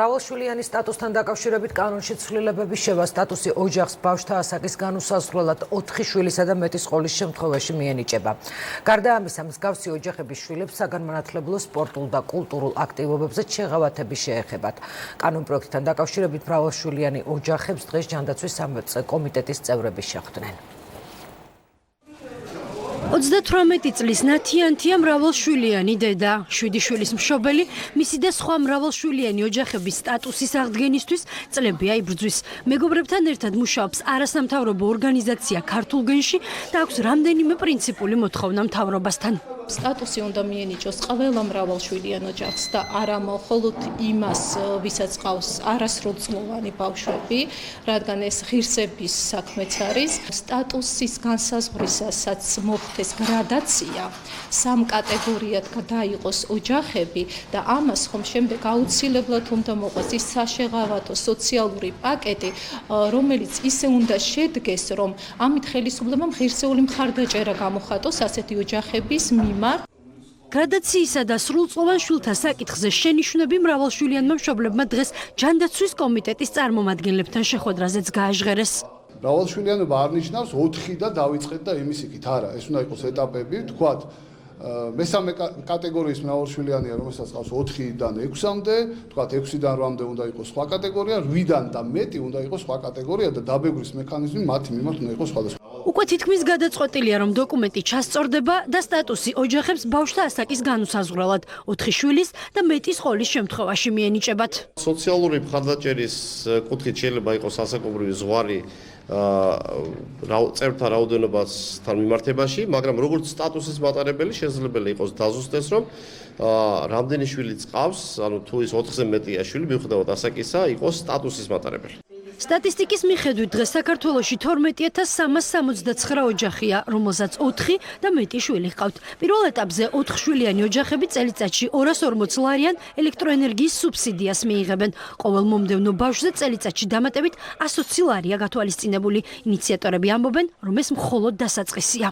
მრავალშვილიანი სტატუსთან დაკავშირებით კანონში ცვლილებების შევა სტატუსი ოჯახს ბავშვთა ასაკის განუსაზღვრელად 4 შვილისა და მეტის ყოლის შემთხვევაში მიენიჭება. გარდა ამისა, მსგავსი ოჯახების შვილებს საგანმანათლებლო, სპორტულ და კულტურულ აქტივობებზე შეღავათები შეეხებათ. კანონპროექტთან დაკავშირებით მრავალშვილიანი ოჯახებს დღეს ჯანდაცვის კომიტეტის წევრები შეხვდნენ. 38 წლის ნათიანთია მრავალშვილიანი დედა, 7 შვილის მშობელი, მისი და სხვა მრავალშვილიანი ოჯახების სტატუსის აღდგენისთვის წლები აიბრძვის. მეგობრებთან ერთად მუშაობს არასამთავრობო ორგანიზაცია ქართულ გენში და აქვს რამდენიმე პრინციპული მოთხოვნა მთავრობასთან. სტატუსი უნდა მიენიჭოს ყველა მრავალშვილიან ოჯახს და არა მხოლოდ იმას, ვისაც ყავს არასრულწლოვანი ბავშვები, რადგან ეს ღირსების საქმეც არის. სტატუსის განსაზღვრისასაც მოხდეს გრადაცია, 3 კატეგორიად გადაიყოს ოჯახები და ამას ხომ შემდეგ აუცილებლად უნდა მოყვეს ის საშეღავათო სოციალური პაკეტი, რომელიც ისე უნდა შედგეს, რომ ამით ხელისუფლებამ ღირსეული მხარდაჭერა გამოხატოს ასეთი ოჯახების მიმართ. გრადაციისა და სრულწლოვან შვილთა საკითხზე შენიშვნები მრავალშვილიანმა მშობლებმა დღეს ჯანდაცვის კომიტეტის წარმომადგენლებთან შეხვედრაზეც გააჟღერეს. მრავალშვილიანობა არ ნიშნავს 4 და დავიწყეთ და იმის იქით. არა, ეს უნდა იყოს ეტაპები, თქვათ, მესამე კატეგორიის მრავალშვილიანია, რომელსაც ყავს 4-დან 6-მდე, თქვათ 6-დან 8-მდე უნდა იყოს სხვა კატეგორია, 8-დან და მეტი უნდა იყოს სხვა კატეგორია და დაბეგვრის მექანიზმი მათი მიმართ უნდა იყოს სხვადასხვა. უკვე თითქმის გადაწყვეტილია, რომ დოკუმენტი ჩასწორდება და სტატუსი ოჯახებს ბავშვთა ასაკის განუსაზღვრელად 4 შვილის და მეტის ყოლის შემთხვევაში მიენიჭებათ. სოციალური მხარდაჭერის კუთხით შეიძლება იყოს ასაკობრივი ზღვარი წევრთა რაოდენობასთან მიმართებაში, მაგრამ როგორც სტატუსის მატარებელი შესაძლებელი იყოს დაზუსტდეს, რომ რამდენი შვილიც ყავს, ანუ თუ ის 4-ზე მეტია შვილი, მიუხედავად ასაკისა, იყოს სტატუსის მატარებელი. სტატისტიკის მიხედვით დღეს საქართველოში 12369 ოჯახია, რომელსაც 4 და მეტი შვილი ჰყავთ. პირველ ეტაპზე 4 შვილიანი ოჯახები წელიწადში 240 ლარიან ელექტროენერგიის სუბსიდიას მიიღებენ. ყოველ მომდევნო ბავშვზე წელიწადში დამატებით 120 ლარია გათვალისწინებული. ინიციატორები ამბობენ, რომ ეს მხოლოდ დასაწყისია.